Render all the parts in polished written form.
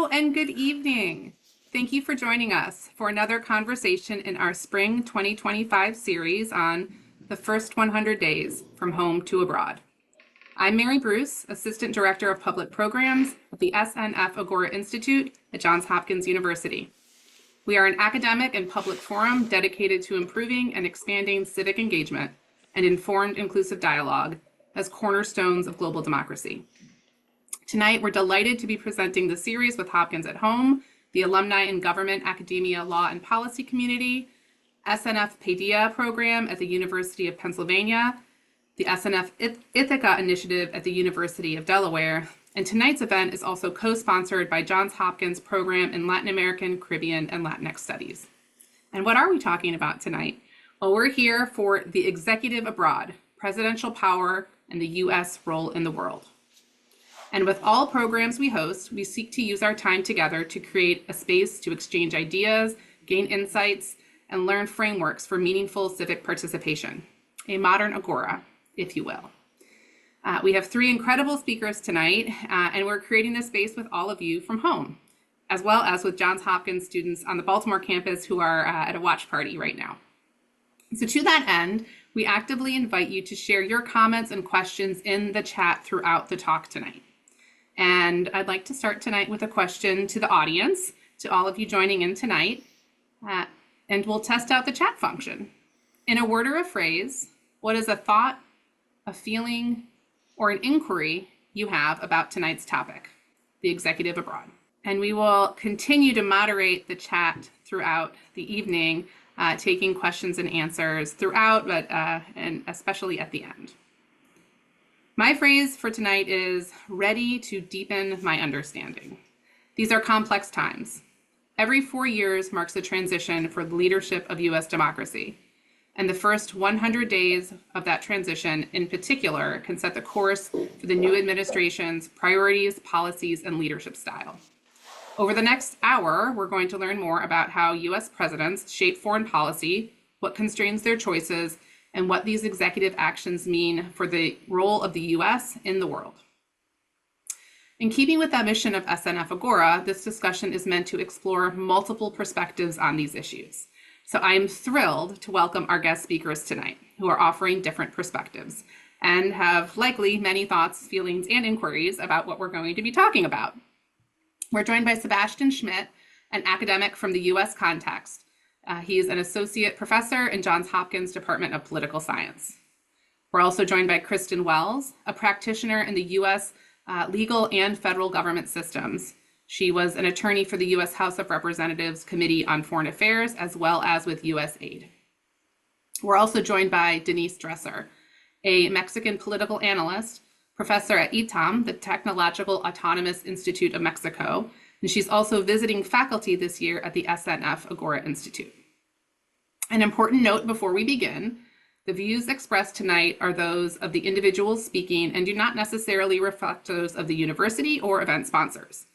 Hello and good evening. Thank you for joining us for another conversation in our Spring 2025 series on the first 100 days from home to abroad. I'm Mary Bruce, Assistant Director of Public Programs at the SNF Agora Institute at Johns Hopkins University. We are an academic and public forum dedicated to improving and expanding civic engagement and informed inclusive dialogue as cornerstones of global democracy. Tonight, we're delighted to be presenting the series with Hopkins at Home, the Alumni in Government, Academia, Law, and Policy Community, SNF Paideia program at the University of Pennsylvania, the SNF Ithaca Initiative at the University of Delaware, and tonight's event is also co-sponsored by Johns Hopkins Program in Latin American, Caribbean, and Latinx Studies. And what are we talking about tonight? Well, we're here for the Executive Abroad, Presidential Power, and the U.S. Role in the World. And with all programs we host, we seek to use our time together to create a space to exchange ideas, gain insights, and learn frameworks for meaningful civic participation, a modern agora, if you will. We have three incredible speakers tonight, and we're creating this space with all of you from home, as well as with Johns Hopkins students on the Baltimore campus who are at a watch party right now. So to that end, we actively invite you to share your comments and questions in the chat throughout the talk tonight. And I'd like to start tonight with a question to the audience, to all of you joining in tonight, and we'll test out the chat function. In a word or a phrase, what is a thought, a feeling, or an inquiry you have about tonight's topic, the executive abroad? And we will continue to moderate the chat throughout the evening, taking questions and answers throughout, but and especially at the end. My phrase for tonight is ready to deepen my understanding. These are complex times. Every 4 years marks a transition for the leadership of U.S. democracy. And the first 100 days of that transition in particular can set the course for the new administration's priorities, policies, and leadership style. Over the next hour, we're going to learn more about how U.S. presidents shape foreign policy, what constrains their choices, and what these executive actions mean for the role of the U.S. in the world. In keeping with that mission of SNF Agora, this discussion is meant to explore multiple perspectives on these issues. So I am thrilled to welcome our guest speakers tonight, who are offering different perspectives and have likely many thoughts, feelings, and inquiries about what we're going to be talking about. We're joined by Sebastian Schmidt, an academic from the U.S. context. He is an associate professor in Johns Hopkins Department of Political Science. We're also joined by Kristin Wells, a practitioner in the U.S. Legal and federal government systems. She was an attorney for the U.S. House of Representatives Committee on Foreign Affairs, as well as with USAID. We're also joined by Denise Dresser, a Mexican political analyst, professor at ITAM, the Technological Autonomous Institute of Mexico, and she's also visiting faculty this year at the SNF Agora Institute. An important note before we begin, the views expressed tonight are those of the individuals speaking and do not necessarily reflect those of the university or event sponsors.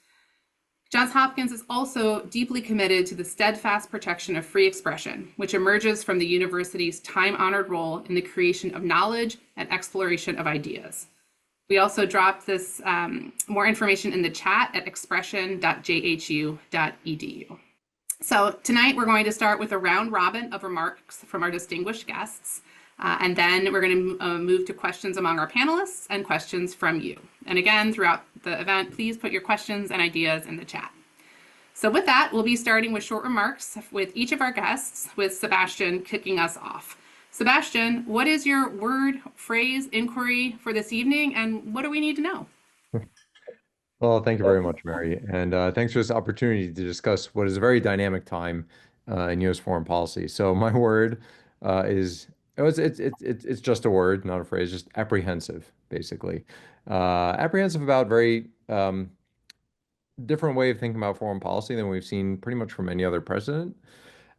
Johns Hopkins is also deeply committed to the steadfast protection of free expression, which emerges from the university's time-honored role in the creation of knowledge and exploration of ideas. We also dropped this more information in the chat at expression.jhu.edu. So tonight we're going to start with a round robin of remarks from our distinguished guests, and then we're going to move to questions among our panelists and questions from you. And again, throughout the event, please put your questions and ideas in the chat. So with that, we'll be starting with short remarks with each of our guests, with Sebastian kicking us off. Sebastian, what is your word, phrase, inquiry for this evening, and what do we need to know? Well, thank you very much, Mary, and thanks for this opportunity to discuss what is a very dynamic time in U.S. foreign policy. So my word it's just a word, not a phrase, just apprehensive, basically. Apprehensive about very different way of thinking about foreign policy than we've seen pretty much from any other president.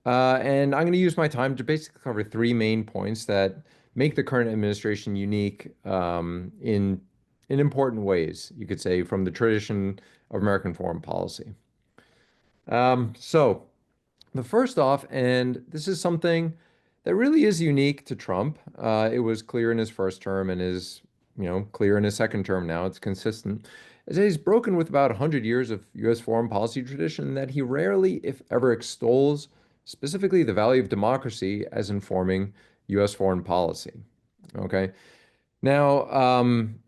And I'm going to use my time to basically cover three main points that make the current administration unique in important ways, you could say, from the tradition of American foreign policy. So the first off, and this is something that really is unique to Trump. It was clear in his first term and is, clear in his second term now. It's consistent. is that he's broken with about 100 years of U.S. foreign policy tradition, and that he rarely, if ever, extols specifically the value of democracy as informing U.S. foreign policy. Okay. Now,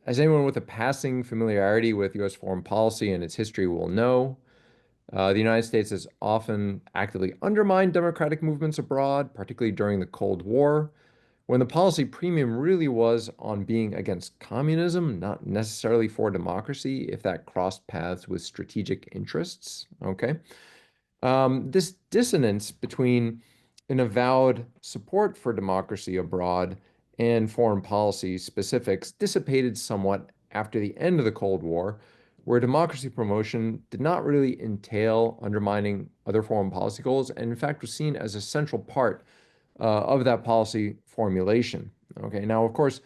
as anyone with a passing familiarity with U.S. foreign policy and its history will know, the United States has often actively undermined democratic movements abroad, particularly during the Cold War, when the policy premium really was on being against communism, not necessarily for democracy, if that crossed paths with strategic interests. Okay. This dissonance between an avowed support for democracy abroad and foreign policy specifics dissipated somewhat after the end of the Cold War, where democracy promotion did not really entail undermining other foreign policy goals, and in fact was seen as a central part of that policy formulation. Okay, now, of course,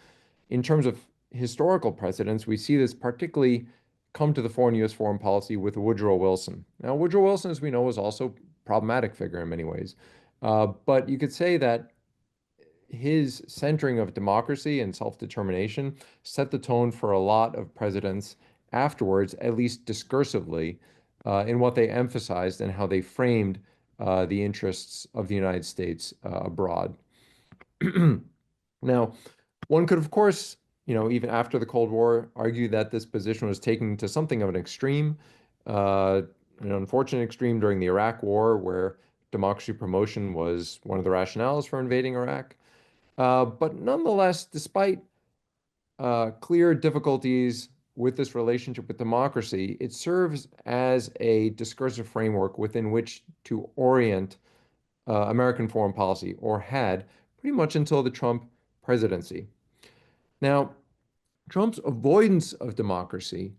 in terms of historical precedents, we see this particularly come to the fore in U.S. foreign policy with Woodrow Wilson. Now, Woodrow Wilson, as we know, was also a problematic figure in many ways. But you could say that his centering of democracy and self-determination set the tone for a lot of presidents afterwards, at least discursively, in what they emphasized and how they framed the interests of the United States abroad. Now, one could, of course, even after the Cold War, argue that this position was taken to something of an extreme, an unfortunate extreme during the Iraq War, where democracy promotion was one of the rationales for invading Iraq. But nonetheless, despite clear difficulties with this relationship with democracy, it serves as a discursive framework within which to orient American foreign policy, or had pretty much until the Trump presidency. Now, Trump's avoidance of democracy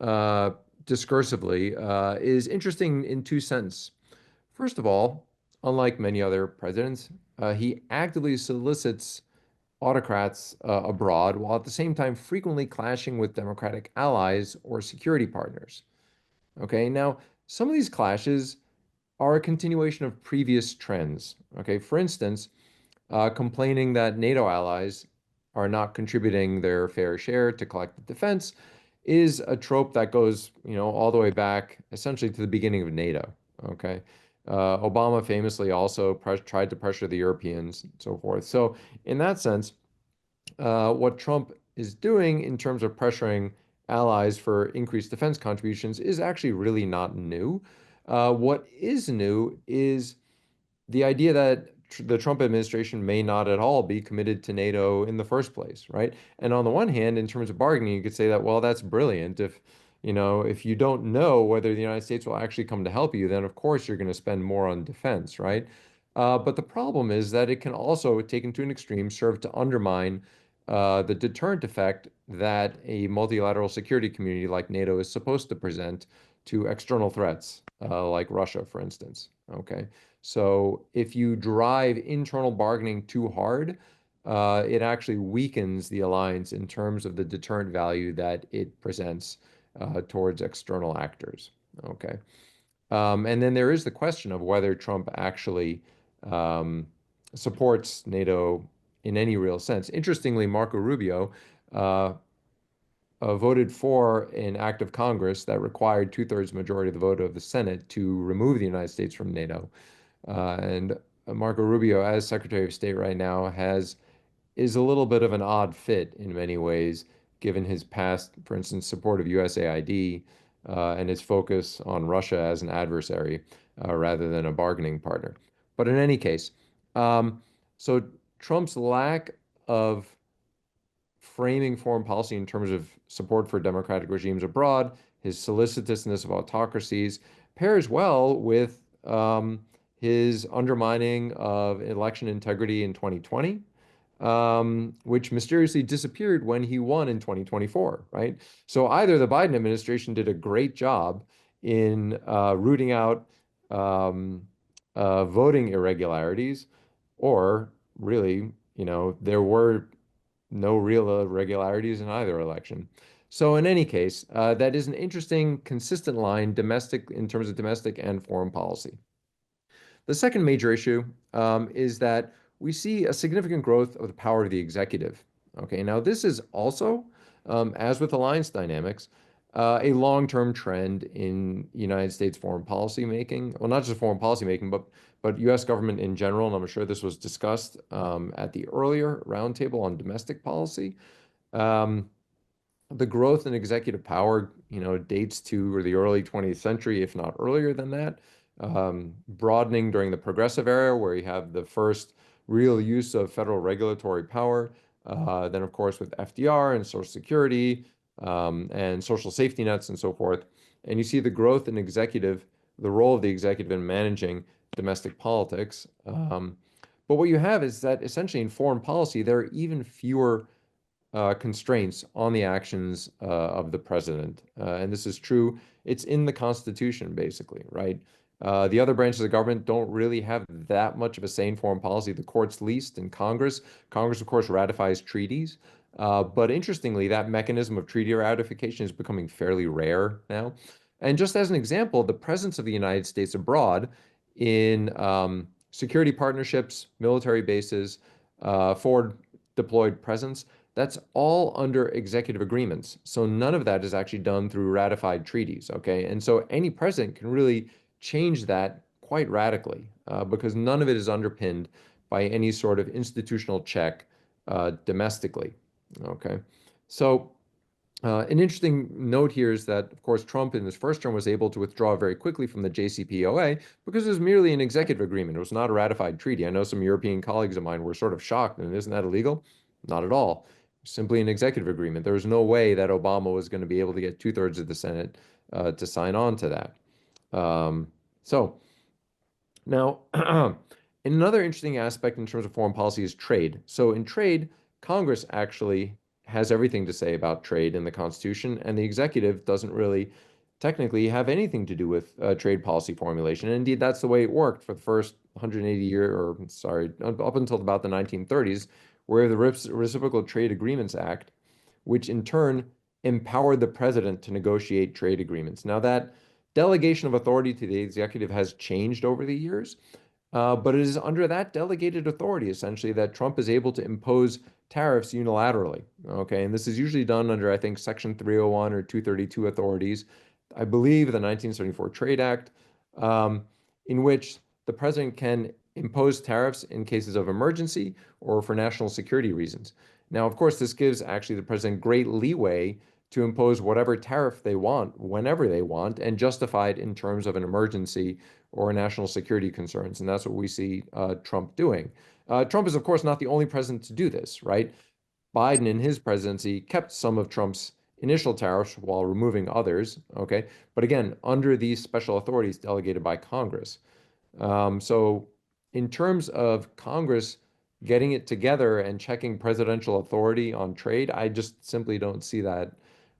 discursively is interesting in two senses. First of all, unlike many other presidents, he actively solicits autocrats abroad, while at the same time frequently clashing with democratic allies or security partners. Okay, now some of these clashes are a continuation of previous trends. Okay, for instance, complaining that NATO allies are not contributing their fair share to collective defense is a trope that goes, all the way back essentially to the beginning of NATO. Okay. Obama famously also tried to pressure the Europeans and so forth. So in that sense, what Trump is doing in terms of pressuring allies for increased defense contributions is actually really not new. What is new is the idea that the Trump administration may not at all be committed to NATO in the first place, right? And on the one hand, in terms of bargaining, you could say that, well, that's brilliant. If you don't know whether the United States will actually come to help you, then of course you're going to spend more on defense, right? But the problem is that it can also, taken to an extreme, serve to undermine the deterrent effect that a multilateral security community like NATO is supposed to present to external threats, like Russia, for instance. Okay. So if you drive internal bargaining too hard, it actually weakens the alliance in terms of the deterrent value that it presents towards external actors. Okay. And then there is the question of whether Trump actually supports NATO in any real sense. Interestingly, Marco Rubio voted for an act of Congress that required two-thirds majority of the vote of the Senate to remove the United States from NATO. And Marco Rubio, as Secretary of State right now, is a little bit of an odd fit in many ways, given his past, for instance, support of USAID and his focus on Russia as an adversary rather than a bargaining partner. But in any case, so Trump's lack of framing foreign policy in terms of support for democratic regimes abroad, his solicitousness of autocracies, pairs well with his undermining of election integrity in 2020, which mysteriously disappeared when he won in 2024, right? So either the Biden administration did a great job in rooting out voting irregularities, or really, there were no real irregularities in either election. So in any case, that is an interesting, consistent line, in terms of domestic and foreign policy. The second major issue is that we see a significant growth of the power of the executive. Okay, now this is also, as with alliance dynamics, a long-term trend in United States foreign policy making. Well, not just foreign policy making, but U.S. government in general. And I'm sure this was discussed at the earlier roundtable on domestic policy. Um, the growth in executive power, dates to the early 20th century, if not earlier than that. Broadening during the Progressive era, where you have the first real use of federal regulatory power. Then, of course, with FDR and Social Security and social safety nets and so forth. And you see the growth in the role of the executive in managing domestic politics. But what you have is that essentially in foreign policy, there are even fewer constraints on the actions of the president. And this is true. It's in the Constitution, basically, right? The other branches of government don't really have that much of a say in foreign policy. The courts least, and Congress. Congress, of course, ratifies treaties. But interestingly, that mechanism of treaty ratification is becoming fairly rare now. And just as an example, the presence of the United States abroad in security partnerships, military bases, forward deployed presence, that's all under executive agreements. So none of that is actually done through ratified treaties, okay? And so any president can really change that quite radically because none of it is underpinned by any sort of institutional check domestically, okay? So an interesting note here is that, of course, Trump in his first term was able to withdraw very quickly from the JCPOA because it was merely an executive agreement. It was not a ratified treaty. I know some European colleagues of mine were sort of shocked, and isn't that illegal? Not at all. Simply an executive agreement. There was no way that Obama was going to be able to get 2/3 of the Senate to sign on to that. So now, another interesting aspect in terms of foreign policy is trade. So in trade, Congress actually has everything to say about trade in the Constitution, and the executive doesn't really technically have anything to do with trade policy formulation. And indeed, that's the way it worked for the first 180 year, or sorry, up until about the 1930s, where the Reciprocal Trade Agreements Act, which in turn empowered the president to negotiate trade agreements. Now, that delegation of authority to the executive has changed over the years, but it is under that delegated authority, essentially, that Trump is able to impose tariffs unilaterally. Okay, and this is usually done under, I think, Section 301 or 232 authorities. I believe the 1974 Trade Act, in which the president can impose tariffs in cases of emergency or for national security reasons. Now, of course, this gives actually the president great leeway to impose whatever tariff they want, whenever they want, and justify it in terms of an emergency or national security concerns. And that's what we see Trump doing. Trump is, of course, not the only president to do this, right? Biden in his presidency kept some of Trump's initial tariffs while removing others, okay? But again, under these special authorities delegated by Congress. So in terms of Congress getting it together and checking presidential authority on trade, I just simply don't see that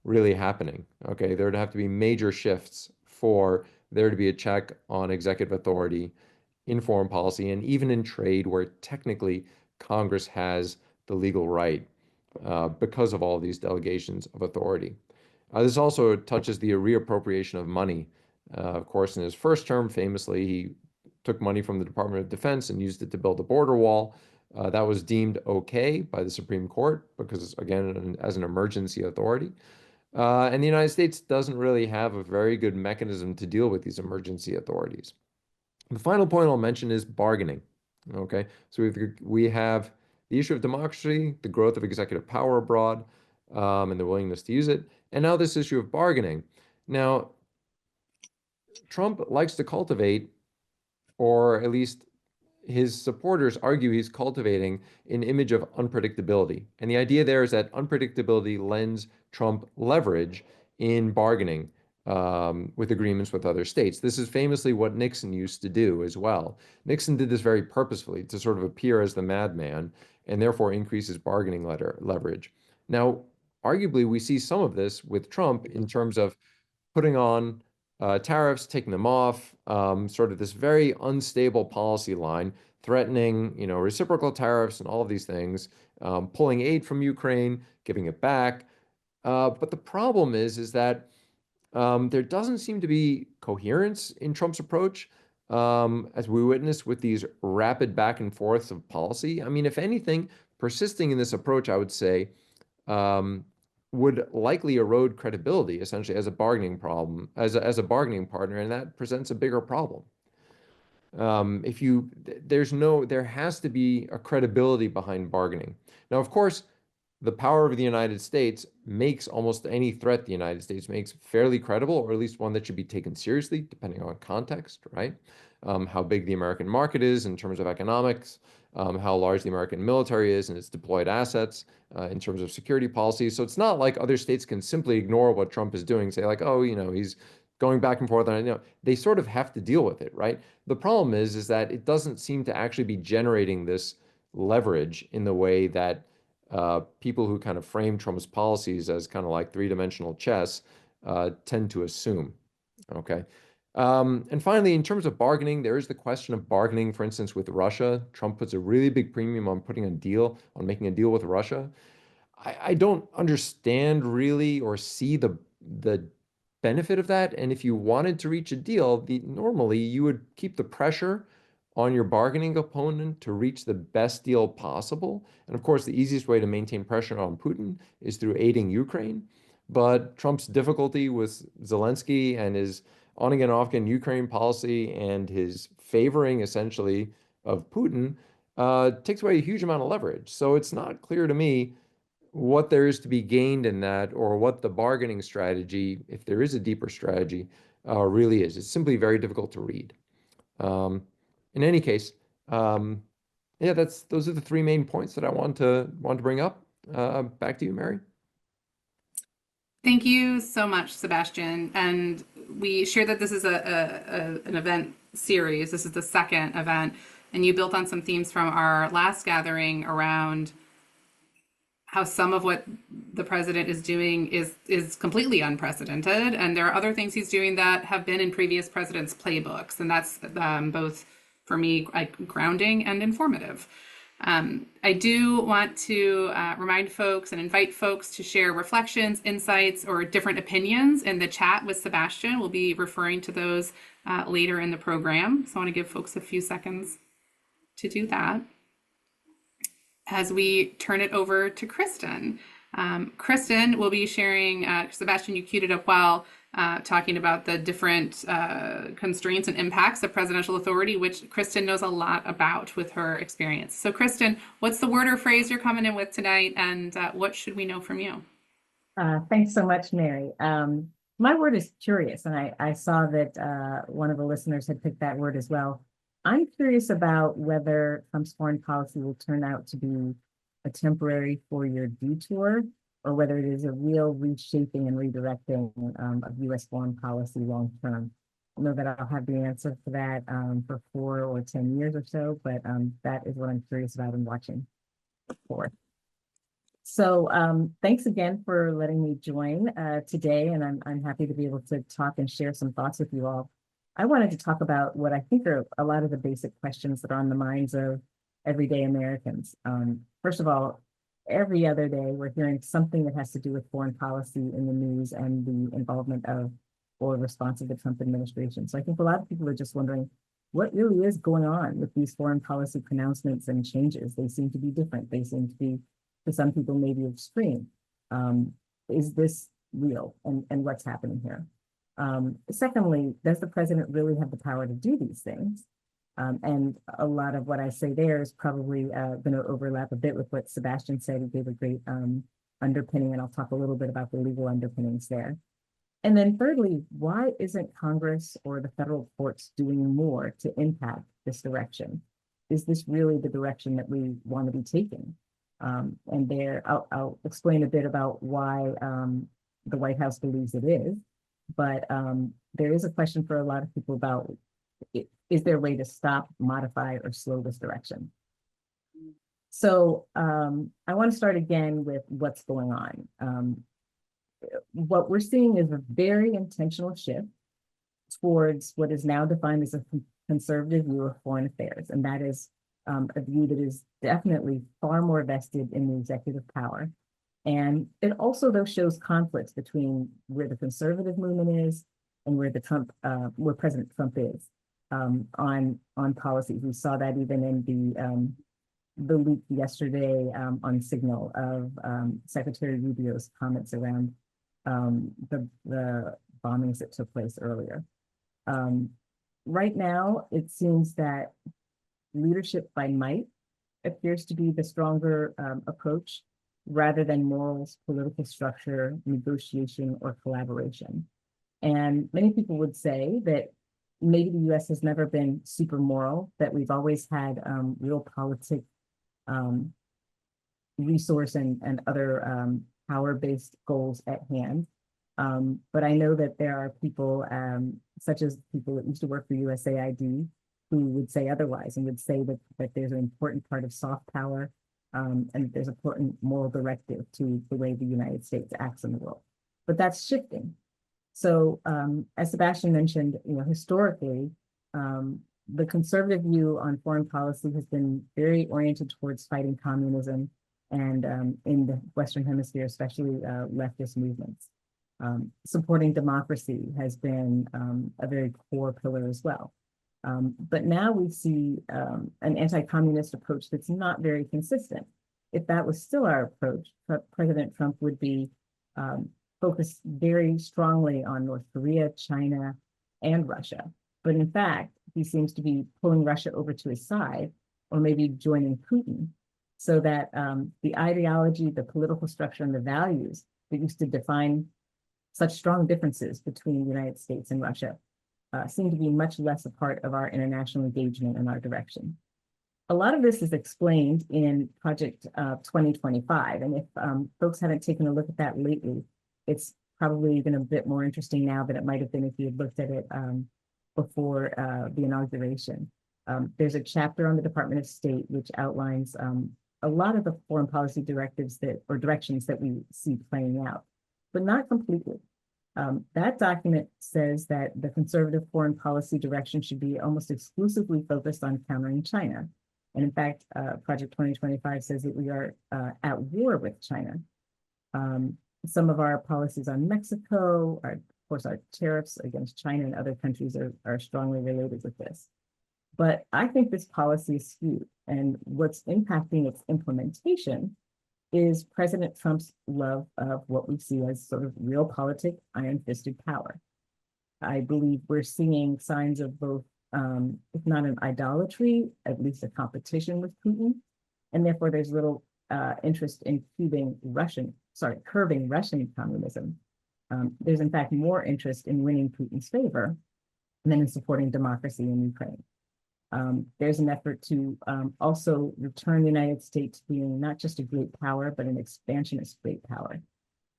really happening. Okay, there'd have to be major shifts for there to be a check on executive authority in foreign policy and even in trade, where technically Congress has the legal right because of all these delegations of authority. This also touches the reappropriation of money. Of course, in his first term, famously, he took money from the Department of Defense and used it to build a border wall. That was deemed okay by the Supreme Court because, again, as an emergency authority. And the United States doesn't really have a very good mechanism to deal with these emergency authorities. The final point I'll mention is bargaining. Okay, so we have the issue of democracy, the growth of executive power abroad, and the willingness to use it, and now this issue of bargaining. Now, Trump likes to cultivate, or at least his supporters argue he's cultivating an image of unpredictability. And the idea there is that unpredictability lends Trump leverage in bargaining with agreements with other states. This is famously what Nixon used to do as well. Nixon did this very purposefully to sort of appear as the madman and therefore increase his bargaining leverage. Now, arguably, we see some of this with Trump in terms of putting on tariffs, taking them off, sort of this very unstable policy line, threatening, reciprocal tariffs and all of these things, pulling aid from Ukraine, giving it back. But the problem is that there doesn't seem to be coherence in Trump's approach, as we witness with these rapid back and forths of policy. I mean, if anything, persisting in this approach, I would say, would likely erode credibility essentially as a bargaining problem, as a bargaining partner, and that presents a bigger problem. If you, there has to be a credibility behind bargaining. Now, of course, the power of the United States makes almost any threat the United States makes fairly credible, or at least one that should be taken seriously, depending on context, right? How big the American market is in terms of economics, how large the American military is and its deployed assets in terms of security policy. So it's not like other states can simply ignore what Trump is doing, say like, oh, he's going back and forth. And they sort of have to deal with it, right? The problem is that it doesn't seem to actually be generating this leverage in the way that people who kind of frame Trump's policies as kind of like three-dimensional chess tend to assume. Okay. And finally, in terms of bargaining, there is the question of bargaining, for instance, with Russia. Trump puts a really big premium on making a deal with Russia. I don't understand really or see the benefit of that. And if you wanted to reach a deal, normally you would keep the pressure on your bargaining opponent to reach the best deal possible. And of course, the easiest way to maintain pressure on Putin is through aiding Ukraine. But Trump's difficulty with Zelensky and his on again, off again Ukraine policy and his favoring essentially of Putin takes away a huge amount of leverage. So it's not clear to me what there is to be gained in that, or what the bargaining strategy, if there is a deeper strategy, really is. It's simply very difficult to read. In any case, yeah, those are the three main points that I want to bring up. Back to you, Mary. Thank you so much, Sebastian. And we share that this is an event series. This is the second event, and you built on some themes from our last gathering around how some of what the president is doing is completely unprecedented, and there are other things he's doing that have been in previous presidents' playbooks, and that's both for me grounding and informative. I do want to remind folks and invite folks to share reflections, insights, or different opinions in the chat with Sebastian. We'll be referring to those later in the program, so I want to give folks a few seconds to do that as we turn it over to Kristin. Kristin will be sharing, Sebastian, you queued it up well, talking about the different constraints and impacts of presidential authority, which Kristin knows a lot about with her experience. So Kristin, what's the word or phrase you're coming in with tonight, and what should we know from you? Thanks so much, Mary. My word is curious, and I saw that one of the listeners had picked that word as well. I'm curious about whether Trump's foreign policy will turn out to be a temporary four-year detour, or whether it is a real reshaping and redirecting of U.S. foreign policy long-term. I know that I'll have the answer for that for 4 or 10 years or so, but that is what I'm curious about and watching for. So thanks again for letting me join today, and I'm happy to be able to talk and share some thoughts with you all. I wanted to talk about what I think are a lot of the basic questions that are on the minds of everyday Americans. First of all, every other day we're hearing something that has to do with foreign policy in the news and the involvement of or response of the Trump administration. So I think a lot of people are just wondering what really is going on with these foreign policy pronouncements and changes. They seem to be different. They seem to be, to some people, maybe extreme. Is this real, and what's happening here? Secondly, does the president really have the power to do these things? And a lot of what I say there is probably going to overlap a bit with what Sebastian said. He gave a great underpinning, and I'll talk a little bit about the legal underpinnings there. And then thirdly, why isn't Congress or the federal courts doing more to impact this direction? Is this really the direction that we want to be taking? And there, I'll explain a bit about why the White House believes it is. But there is a question for a lot of people about, is there a way to stop, modify, or slow this direction? So I want to start again with what's going on. What we're seeing is a very intentional shift towards what is now defined as a conservative view of foreign affairs. And that is a view that is definitely far more vested in the executive power. And it also, though, shows conflicts between where the conservative movement is and where where President Trump is on policies. We saw that even in the leak yesterday on Signal of Secretary Rubio's comments around the bombings that took place earlier. Right now, it seems that leadership by might appears to be the stronger approach rather than morals, political structure, negotiation, or collaboration. And many people would say that maybe the US has never been super moral, that we've always had realpolitik resource and other power-based goals at hand. But I know that there are people, such as people that used to work for USAID, who would say otherwise and would say that there's an important part of soft power and there's an important moral directive to the way the United States acts in the world. But that's shifting. So as Sebastian mentioned, historically, the conservative view on foreign policy has been very oriented towards fighting communism and in the Western Hemisphere, especially leftist movements. Supporting democracy has been a very core pillar as well. But now we see an anti-communist approach that's not very consistent. If that was still our approach, President Trump would be focused very strongly on North Korea, China, and Russia. But in fact, he seems to be pulling Russia over to his side, or maybe joining Putin, so that the ideology, the political structure, and the values that used to define such strong differences between the United States and Russia seem to be much less a part of our international engagement and our direction. A lot of this is explained in Project 2025, and if folks haven't taken a look at that lately, it's probably been a bit more interesting now than it might have been if you had looked at it before the inauguration. There's a chapter on the Department of State which outlines a lot of the foreign policy directives or directions that we see playing out, but not completely. That document says that the conservative foreign policy direction should be almost exclusively focused on countering China. And in fact, Project 2025 says that we are at war with China. Some of our policies on Mexico, of course, our tariffs against China and other countries are strongly related with this. But I think this policy is skewed, and what's impacting its implementation is President Trump's love of what we see as sort of realpolitik, iron-fisted power. I believe we're seeing signs of both, if not an idolatry, at least a competition with Putin, and therefore there's little interest in curbing Russian communism. There's in fact more interest in winning Putin's favor than in supporting democracy in Ukraine. There's an effort to also return the United States to being not just a great power, but an expansionist great power.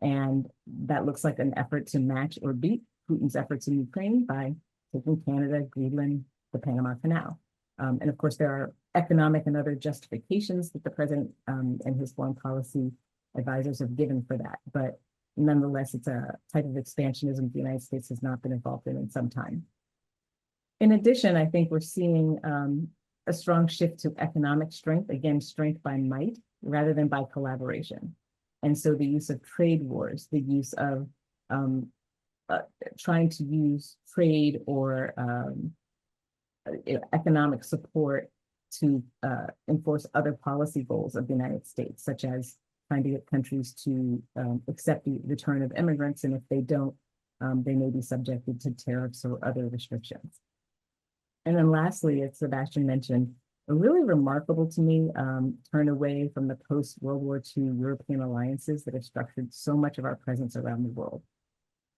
And that looks like an effort to match or beat Putin's efforts in Ukraine by taking Canada, Greenland, the Panama Canal. And of course, there are economic and other justifications that the president and his foreign policy advisors have given for that. But nonetheless, it's a type of expansionism the United States has not been involved in some time. In addition, I think we're seeing a strong shift to economic strength, again, strength by might rather than by collaboration. And so the use of trade wars, the use of trying to use trade or economic support to enforce other policy goals of the United States, such as trying to get countries to accept the return of immigrants, and if they don't, they may be subjected to tariffs or other restrictions. And then lastly, as Sebastian mentioned, a really remarkable to me turn away from the post-World War II European alliances that have structured so much of our presence around the world.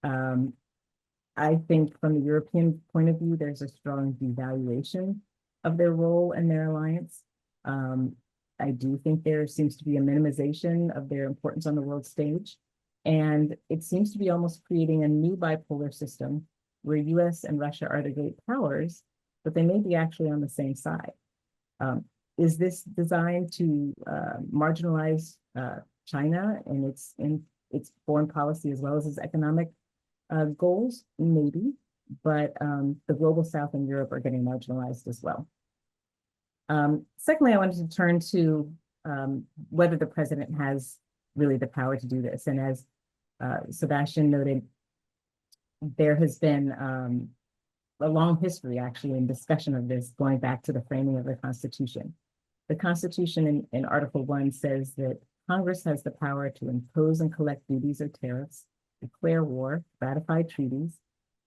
I think from the European point of view, there's a strong devaluation of their role and their alliance. I do think there seems to be a minimization of their importance on the world stage. And it seems to be almost creating a new bipolar system where US and Russia are the great powers, but they may be actually on the same side. Is this designed to marginalize China and its foreign policy as well as its economic goals? Maybe, but the global South and Europe are getting marginalized as well. Secondly, I wanted to turn to whether the president has really the power to do this. And as Sebastian noted, there has been a long history actually in discussion of this going back to the framing of the Constitution. The Constitution in Article 1 says that Congress has the power to impose and collect duties or tariffs, declare war, ratify treaties,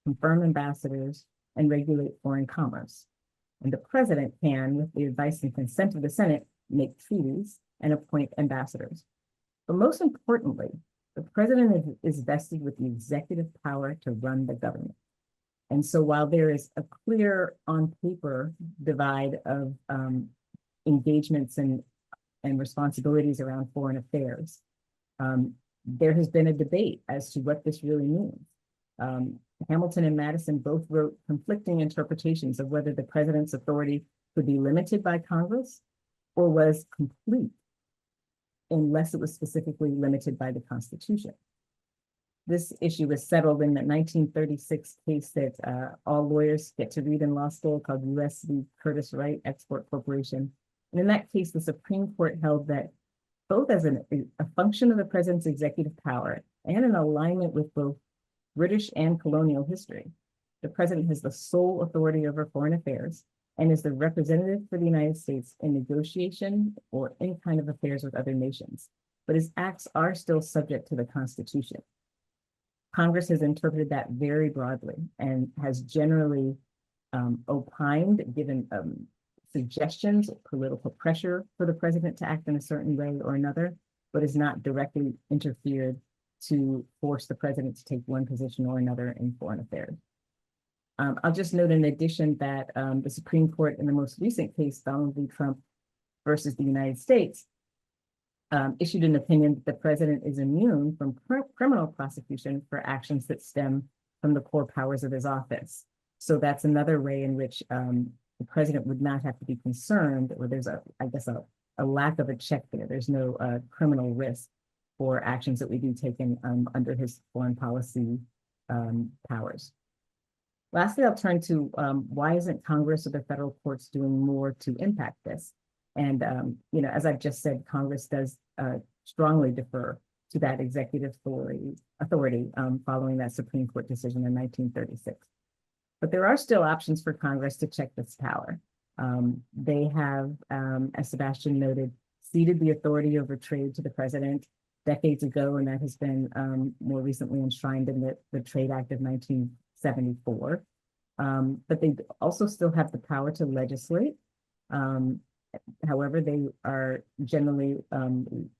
confirm ambassadors, and regulate foreign commerce. And the president can, with the advice and consent of the Senate, make treaties and appoint ambassadors. But most importantly, the president is vested with the executive power to run the government. And so while there is a clear on paper divide of engagements and responsibilities around foreign affairs, there has been a debate as to what this really means. Hamilton and Madison both wrote conflicting interpretations of whether the president's authority could be limited by Congress or was complete unless it was specifically limited by the Constitution. This issue was settled in the 1936 case that all lawyers get to read in law school called U.S. v. Curtis Wright Export Corporation. And in that case, the Supreme Court held that both as a function of the president's executive power and in alignment with both British and colonial history, the president has the sole authority over foreign affairs and is the representative for the United States in negotiation or any kind of affairs with other nations, but his acts are still subject to the Constitution. Congress has interpreted that very broadly and has generally opined, given suggestions, political pressure for the president to act in a certain way or another, but has not directly interfered to force the president to take one position or another in foreign affairs. I'll just note in addition that the Supreme Court in the most recent case, Donald v. Trump versus the United States, issued an opinion that the president is immune from criminal prosecution for actions that stem from the core powers of his office. So that's another way in which the president would not have to be concerned, or there's a lack of a check there. There's no criminal risk for actions that would be taken under his foreign policy powers. Lastly, I'll turn to why isn't Congress or the federal courts doing more to impact this? And as I've just said, Congress does strongly defer to that executive authority following that Supreme Court decision in 1936. But there are still options for Congress to check this power. They have, as Sebastian noted, ceded the authority over trade to the president decades ago, and that has been more recently enshrined in the Trade Act of 1974. But they also still have the power to legislate. However, they are generally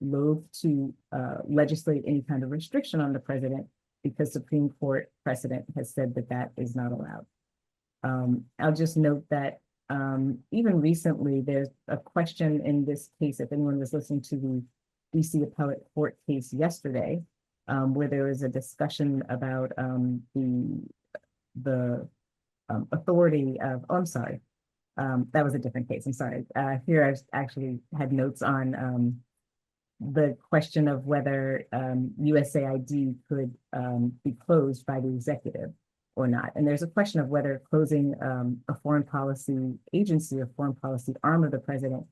loath to legislate any kind of restriction on the president because Supreme Court precedent has said that that is not allowed. I'll just note that even recently, there's a question in this case, if anyone was listening to the DC Appellate Court case yesterday, where there was a discussion about the authority of, oh, I'm sorry, that was a different case, I'm sorry. Here I've actually had notes on the question of whether USAID could be closed by the executive or not. And there's a question of whether closing a foreign policy agency or foreign policy arm of the president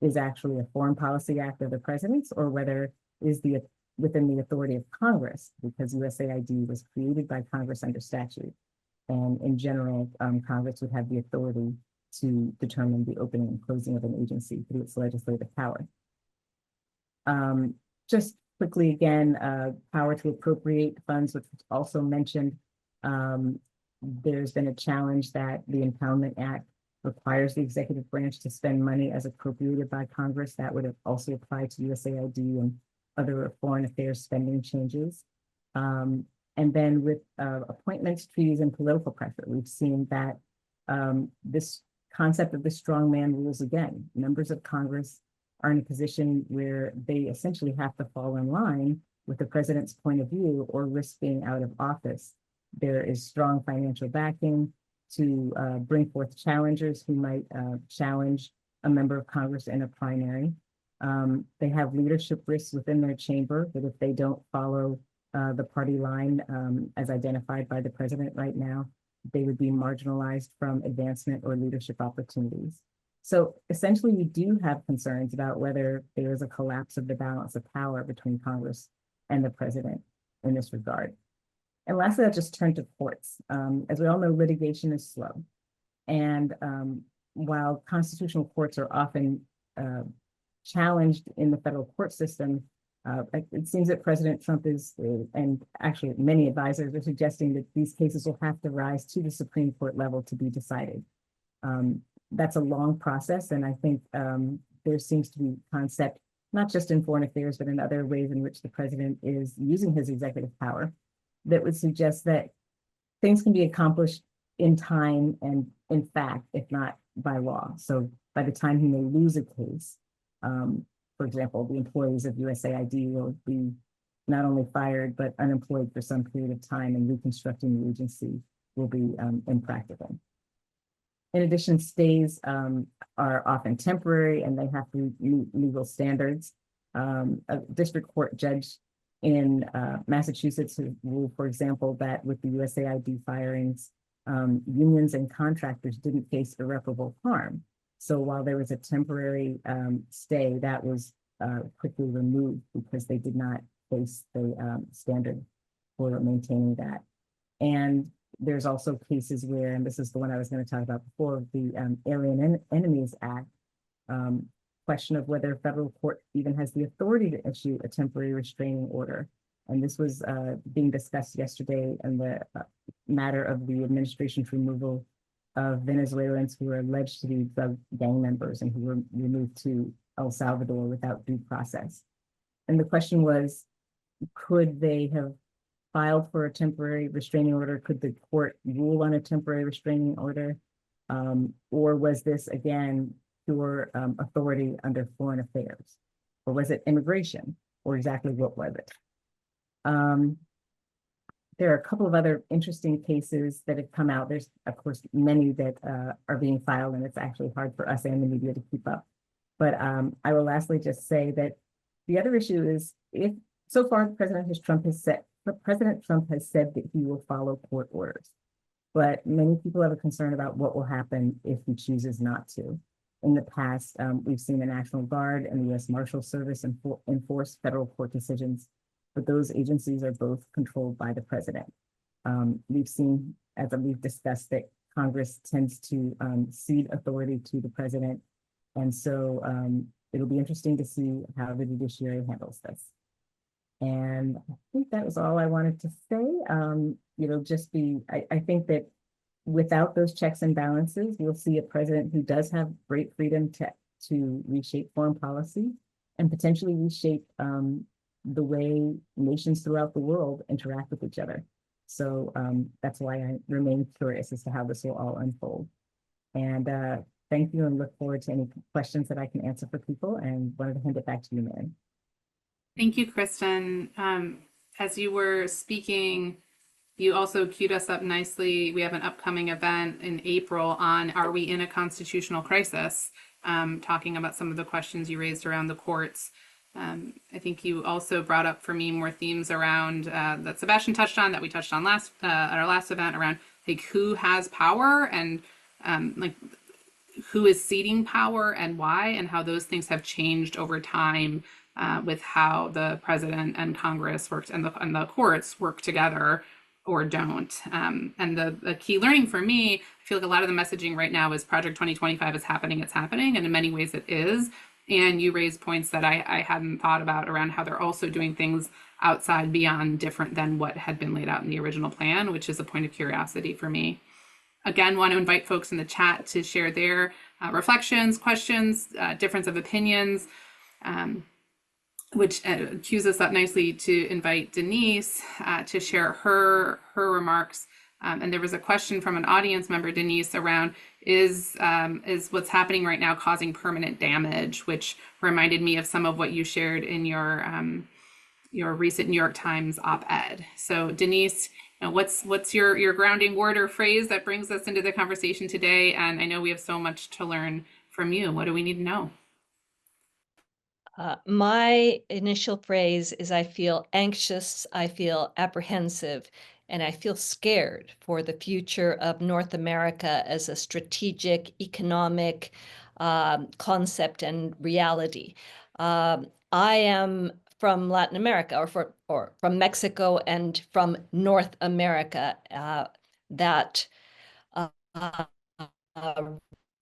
is actually a foreign policy act of the president's, or whether is within the authority of Congress, because USAID was created by Congress under statute. And in general, Congress would have the authority to determine the opening and closing of an agency through its legislative power. Just quickly again, power to appropriate funds, which was also mentioned. There's been a challenge that the Impoundment Act requires the executive branch to spend money as appropriated by Congress. That would also apply to USAID and other foreign affairs spending changes. And then with appointments, treaties, and political pressure, we've seen that this concept of the strong man rules again. Members of Congress are in a position where they essentially have to fall in line with the president's point of view or risk being out of office. There is strong financial backing to bring forth challengers who might challenge a member of Congress in a primary. They have leadership risks within their chamber that if they don't follow the party line as identified by the president right now, they would be marginalized from advancement or leadership opportunities. So essentially, we do have concerns about whether there is a collapse of the balance of power between Congress and the president in this regard. And lastly, I'll just turn to courts. As we all know, litigation is slow. And while constitutional courts are often challenged in the federal court system, it seems that President Trump is, and actually many advisors are suggesting that these cases will have to rise to the Supreme Court level to be decided. That's a long process, and I think there seems to be concept, not just in foreign affairs, but in other ways in which the president is using his executive power, that would suggest that things can be accomplished in time and in fact, if not by law. So by the time he may lose a case, for example, the employees of USAID will be not only fired, but unemployed for some period of time, and reconstructing the agency will be impractical. In addition, stays are often temporary and they have to meet legal standards. A district court judge in Massachusetts has ruled, for example, that with the USAID firings, unions and contractors didn't face irreparable harm. So while there was a temporary stay, that was quickly removed because they did not face the standard for maintaining that. And there's also cases where, and this is the one I was going to talk about before, the Alien Enemies Act, question of whether a federal court even has the authority to issue a temporary restraining order. And this was being discussed yesterday in the matter of the administration's removal of Venezuelans who were alleged to be drug gang members and who were removed to El Salvador without due process. And the question was, could they have filed for a temporary restraining order? Could the court rule on a temporary restraining order? Or was this, again, pure authority under foreign affairs? Or was it immigration? Or exactly what was it? There are a couple of other interesting cases that have come out. There's, of course, many that are being filed, and it's actually hard for us and the media to keep up. But I will lastly just say that the other issue is, if so far President Trump has said that he will follow court orders, but many people have a concern about what will happen if he chooses not to. In the past, we've seen the National Guard and the U.S. Marshal Service enforce federal court decisions, but those agencies are both controlled by the president. We've seen, as we've discussed, that Congress tends to cede authority to the president. And so it'll be interesting to see how the judiciary handles this. And I think that was all I wanted to say. I think that without those checks and balances, we'll see a president who does have great freedom to reshape foreign policy and potentially reshape the way nations throughout the world interact with each other. So that's why I remain curious as to how this will all unfold. And thank you, and look forward to any questions that I can answer for people, and wanted to hand it back to you, Mary. Thank you, Kristin. As you were speaking, you also queued us up nicely. We have an upcoming event in April on Are We in a Constitutional Crisis? Talking about some of the questions you raised around the courts. I think you also brought up for me more themes around that Sebastian touched on, that we touched on at our last event, around like who has power and like who is ceding power and why, and how those things have changed over time with how the president and Congress worked and the courts work together or don't. And the key learning for me, I feel like a lot of the messaging right now is Project 2025 is happening, it's happening, and in many ways it is. And you raised points that I hadn't thought about around how they're also doing things outside, beyond, different than what had been laid out in the original plan, which is a point of curiosity for me. Again, want to invite folks in the chat to share their reflections, questions, difference of opinions, which cues us up nicely to invite Denise to share her remarks. And there was a question from an audience member, Denise, around is what's happening right now causing permanent damage, which reminded me of some of what you shared in your recent New York Times op-ed. So Denise, what's your grounding word or phrase that brings us into the conversation today? And I know we have so much to learn from you. What do we need to know? My initial phrase is I feel anxious, I feel apprehensive, and I feel scared for the future of North America as a strategic economic concept and reality. I am from Latin America, or from Mexico and from North America. That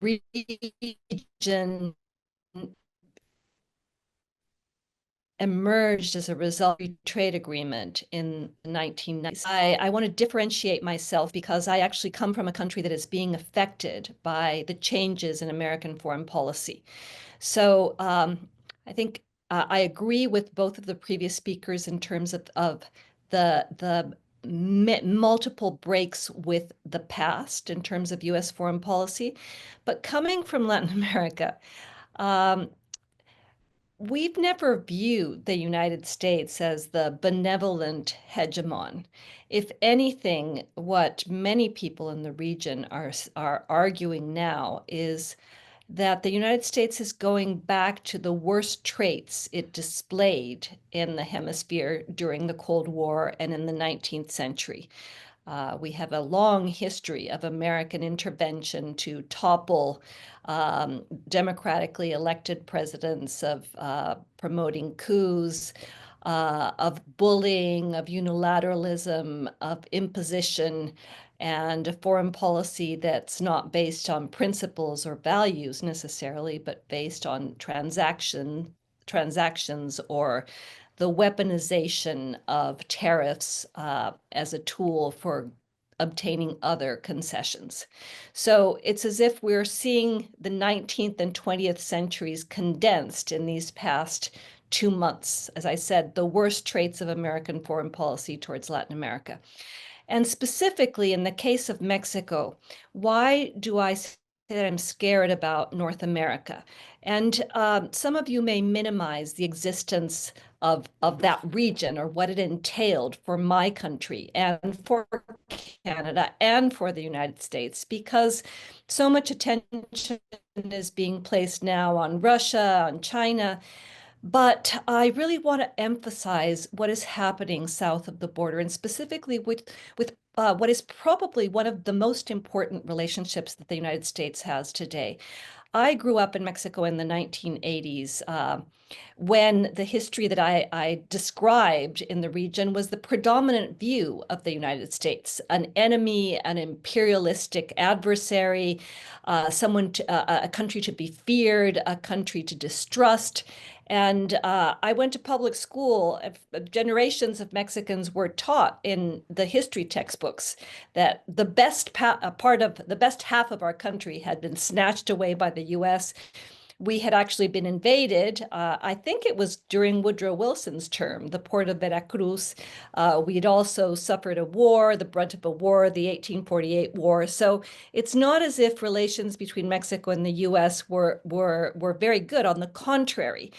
region emerged as a result of the trade agreement in the 1990s. I want to differentiate myself because I actually come from a country that is being affected by the changes in American foreign policy. So I think I agree with both of the previous speakers in terms of the multiple breaks with the past in terms of U.S. foreign policy. But coming from Latin America, we've never viewed the United States as the benevolent hegemon. If anything, what many people in the region are arguing now is that the United States is going back to the worst traits it displayed in the hemisphere during the Cold War and in the 19th century. We have a long history of American intervention to topple democratically elected presidents, of promoting coups, of bullying, of unilateralism, of imposition, and a foreign policy that's not based on principles or values necessarily, but based on transactions or the weaponization of tariffs as a tool for obtaining other concessions. So it's as if we're seeing the 19th and 20th centuries condensed in these past 2 months. As I said, the worst traits of American foreign policy towards Latin America. And specifically in the case of Mexico, why do I say that I'm scared about North America? And some of you may minimize the existence of that region or what it entailed for my country and for Canada and for the United States, because so much attention is being placed now on Russia, on China. But I really want to emphasize what is happening south of the border, and specifically with what is probably one of the most important relationships that the United States has today. I grew up in Mexico in the 1980s, when the history that I described in the region was the predominant view of the United States, an enemy, an imperialistic adversary, a country to be feared, a country to distrust. And I went to public school. Generations of Mexicans were taught in the history textbooks that the best half of our country had been snatched away by the U.S. We had actually been invaded. I think it was during Woodrow Wilson's term, the port of Veracruz. We had also suffered a war, the brunt of a war, the 1848 war. So it's not as if relations between Mexico and the U.S. were very good. On the contrary.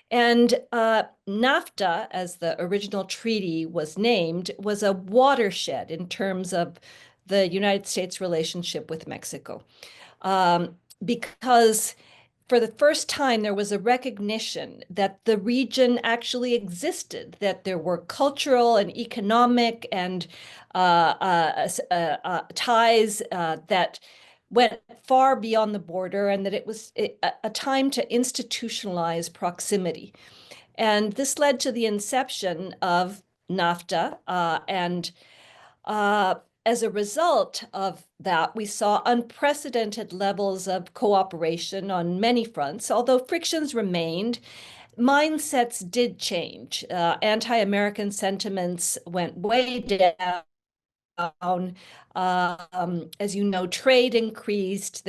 And NAFTA, as the original treaty was named, was a watershed in terms of the United States relationship with Mexico, because for the first time, there was a recognition that the region actually existed, that there were cultural and economic and ties that went far beyond the border, and that it was a time to institutionalize proximity. And this led to the inception of NAFTA, and as a result of that, we saw unprecedented levels of cooperation on many fronts. Although frictions remained, mindsets did change. Anti-American sentiments went way down. As you know, trade increased.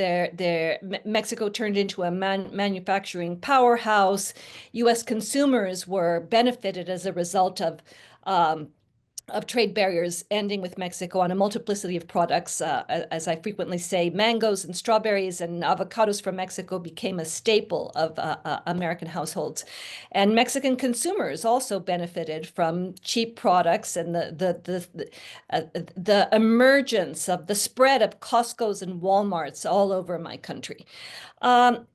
Mexico turned into a manufacturing powerhouse. U.S. consumers were benefited as a result of trade barriers ending with Mexico on a multiplicity of products. As I frequently say, mangoes and strawberries and avocados from Mexico became a staple of American households. And Mexican consumers also benefited from cheap products and the emergence of the spread of Costco's and Walmarts all over my country. And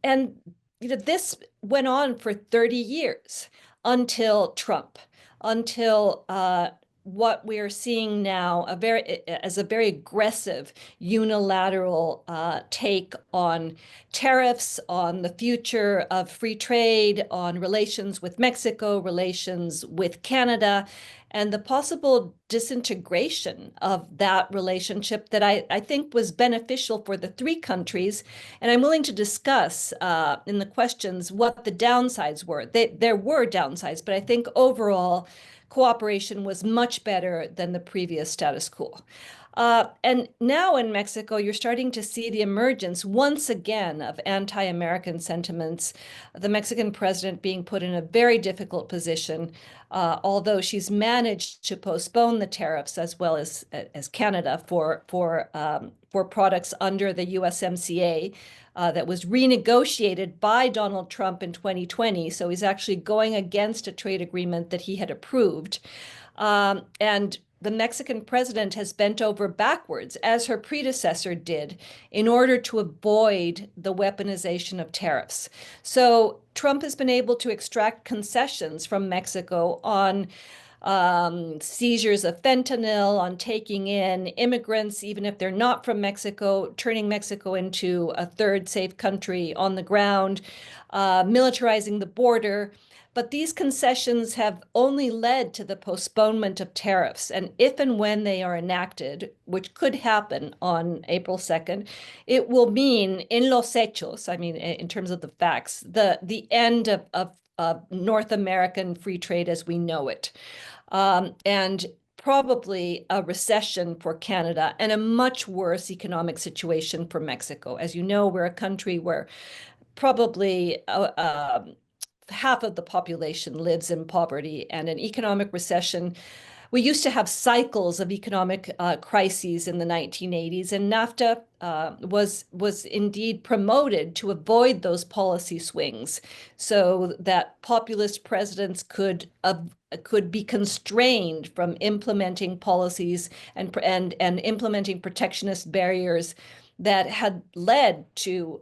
this went on for 30 years until Trump, until what we are seeing now as a very aggressive unilateral take on tariffs, on the future of free trade, on relations with Mexico, relations with Canada, and the possible disintegration of that relationship that I think was beneficial for the three countries. And I'm willing to discuss in the questions what the downsides were. There were downsides, but I think overall cooperation was much better than the previous status quo. And now in Mexico, you're starting to see the emergence once again of anti-American sentiments, the Mexican president being put in a very difficult position, although she's managed to postpone the tariffs as well as Canada for products under the USMCA that was renegotiated by Donald Trump in 2020. So he's actually going against a trade agreement that he had approved. And the Mexican president has bent over backwards, as her predecessor did, in order to avoid the weaponization of tariffs. So Trump has been able to extract concessions from Mexico on seizures of fentanyl, on taking in immigrants, even if they're not from Mexico, turning Mexico into a third safe country on the ground, militarizing the border. But these concessions have only led to the postponement of tariffs. And if and when they are enacted, which could happen on April 2nd, it will mean in los hechos, I mean, in terms of the facts, the end of North American free trade as we know it. And probably a recession for Canada and a much worse economic situation for Mexico. As you know, we're a country where probably half of the population lives in poverty, and an economic recession. We used to have cycles of economic crises in the 1980s, and NAFTA was indeed promoted to avoid those policy swings so that populist presidents could be constrained from implementing policies and implementing protectionist barriers that had led to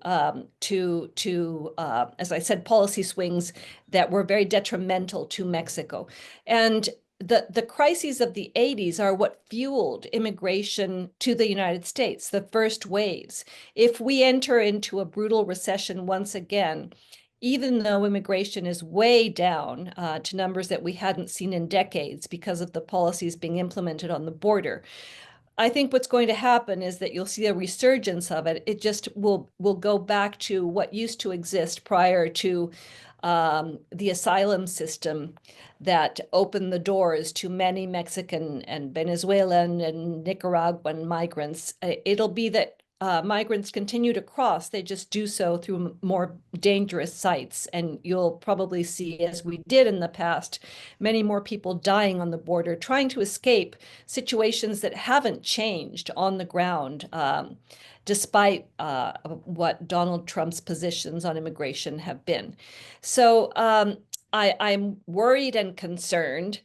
as I said, policy swings that were very detrimental to Mexico. And the crises of the 80s are what fueled immigration to the United States, the first waves. If we enter into a brutal recession once again, even though immigration is way down to numbers that we hadn't seen in decades because of the policies being implemented on the border, I think what's going to happen is that you'll see a resurgence of it. It just will go back to what used to exist prior to the asylum system that opened the doors to many Mexican and Venezuelan and Nicaraguan migrants. It'll be that migrants continue to cross. They just do so through more dangerous sites. And you'll probably see, as we did in the past, many more people dying on the border, trying to escape situations that haven't changed on the ground, despite what Donald Trump's positions on immigration have been. So I'm worried and concerned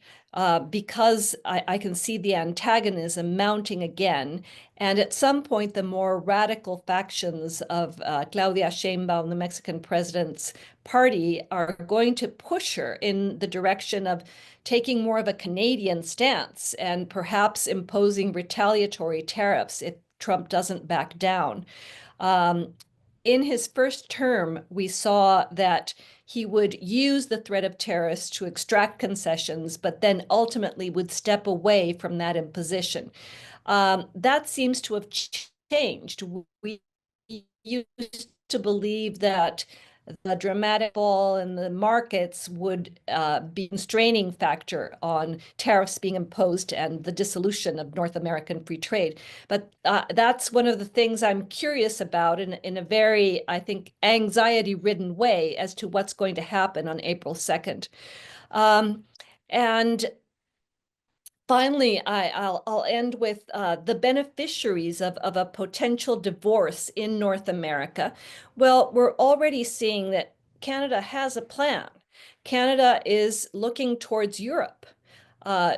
because I can see the antagonism mounting again. And at some point, the more radical factions of Claudia Sheinbaum, the Mexican president's party, are going to push her in the direction of taking more of a Canadian stance and perhaps imposing retaliatory tariffs if Trump doesn't back down. In his first term, we saw that he would use the threat of tariffs to extract concessions, but then ultimately would step away from that imposition. That seems to have changed. We used to believe that the dramatic fall in the markets would be a constraining factor on tariffs being imposed and the dissolution of North American free trade. But that's one of the things I'm curious about in a very, I think, anxiety-ridden way as to what's going to happen on April 2nd. And finally, I'll end with the beneficiaries of a potential divorce in North America. Well, we're already seeing that Canada has a plan. Canada is looking towards Europe,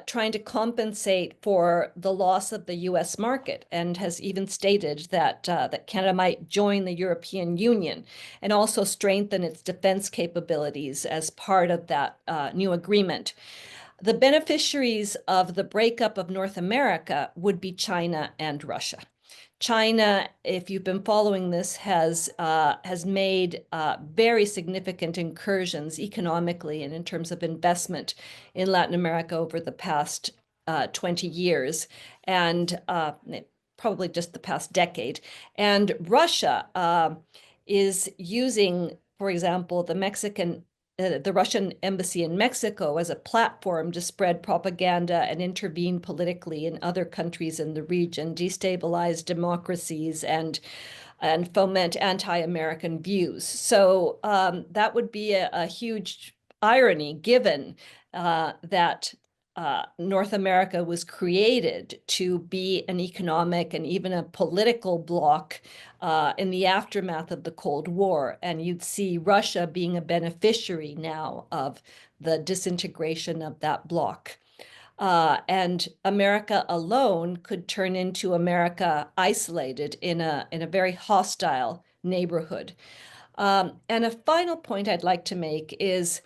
trying to compensate for the loss of the US market, and has even stated that Canada might join the European Union and also strengthen its defense capabilities as part of that new agreement. The beneficiaries of the breakup of North America would be China and Russia. China, if you've been following this, has made very significant incursions economically and in terms of investment in Latin America over the past 20 years, and probably just the past decade. And Russia is using, for example, the Russian embassy in Mexico as a platform to spread propaganda and intervene politically in other countries in the region, destabilize democracies, and foment anti-American views. So that would be a huge irony, given that North America was created to be an economic and even a political bloc in the aftermath of the Cold War. And you'd see Russia being a beneficiary now of the disintegration of that bloc. And America alone could turn into America isolated in a very hostile neighborhood. And a final point I'd like to make is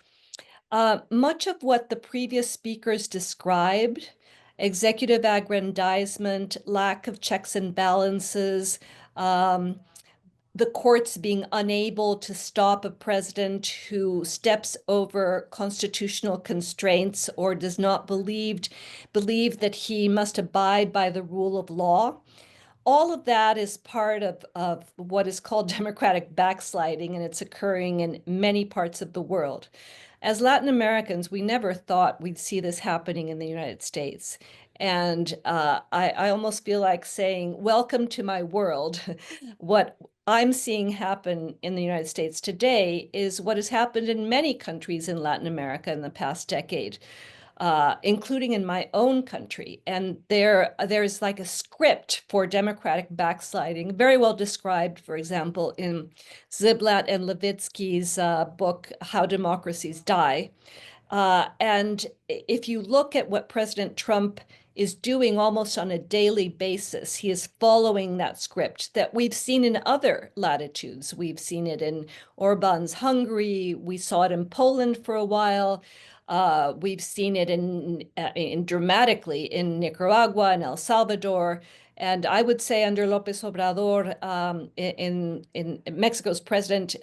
much of what the previous speakers described, executive aggrandizement, lack of checks and balances, the courts being unable to stop a president who steps over constitutional constraints or does not believe that he must abide by the rule of law. All of that is part of what is called democratic backsliding, and it's occurring in many parts of the world. As Latin Americans, we never thought we'd see this happening in the United States. And I almost feel like saying, welcome to my world. What I'm seeing happen in the United States today is what has happened in many countries in Latin America in the past decade, including in my own country. And there's like a script for democratic backsliding, very well described, for example, in Ziblatt and Levitsky's book, How Democracies Die. And if you look at what President Trump is doing almost on a daily basis, he is following that script that we've seen in other latitudes. We've seen it in Orban's Hungary. We saw it in Poland for a while. We've seen it in dramatically in Nicaragua and El Salvador. And I would say under López Obrador, in Mexico's president,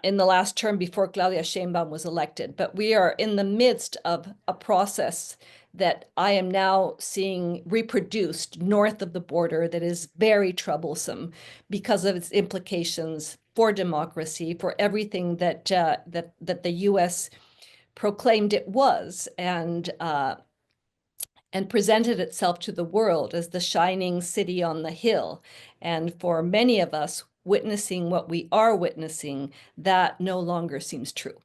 in the last term before Claudia Sheinbaum was elected. But we are in the midst of a process that I am now seeing reproduced north of the border that is very troublesome because of its implications for democracy, for everything that the U.S. proclaimed it was, and presented itself to the world as the shining city on the hill. And for many of us witnessing what we are witnessing, that no longer seems true.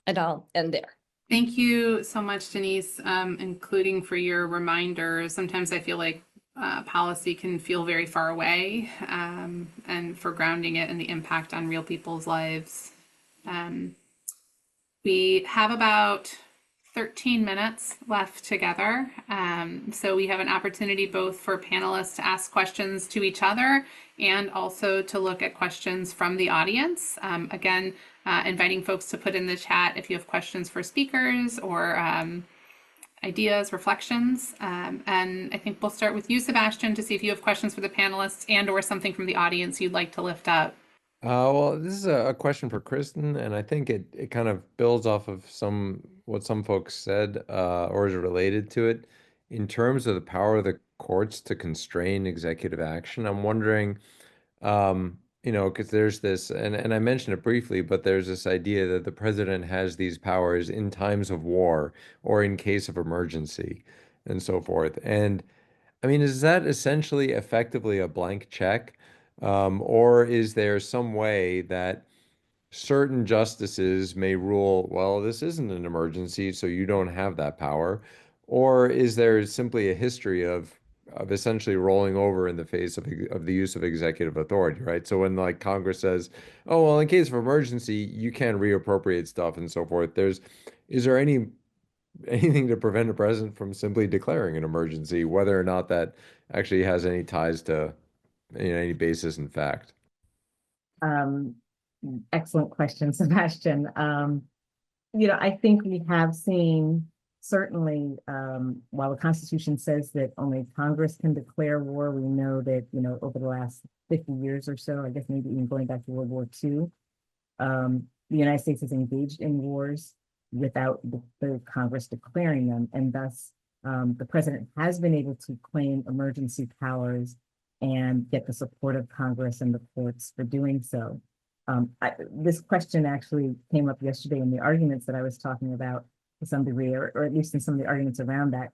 And I'll end there. Thank you so much, Denise, including for your reminder. Sometimes I feel like policy can feel very far away, and for grounding it and the impact on real people's lives. We have about 13 minutes left together. So we have an opportunity both for panelists to ask questions to each other and also to look at questions from the audience. Again, inviting folks to put in the chat if you have questions for speakers or ideas, reflections. And I think we'll start with you, Sebastian, to see if you have questions for the panelists and or something from the audience you'd like to lift up. Well, this is a question for Kristin, and I think it kind of builds off of what some folks said, or is related to it. In terms of the power of the courts to constrain executive action, I'm wondering, because there's this, and I mentioned it briefly, but there's this idea that the president has these powers in times of war or in case of emergency and so forth. And I mean, is that essentially effectively a blank check? Or is there some way that certain justices may rule, well, this isn't an emergency, so you don't have that power? Or is there simply a history of essentially rolling over in the face of the use of executive authority, right? So when like Congress says, oh, well, in case of emergency, you can't reappropriate stuff and so forth, is there anything to prevent a president from simply declaring an emergency, whether or not that actually has any ties to any basis in fact? Excellent question, Sebastian. I think we have seen certainly, while the Constitution says that only Congress can declare war, we know that, over the last 50 years or so, I guess maybe even going back to World War II, the United States has engaged in wars without the Congress declaring them. And thus, the president has been able to claim emergency powers and get the support of Congress and the courts for doing so. This question actually came up yesterday in the arguments that I was talking about to some degree, or at least in some of the arguments around that.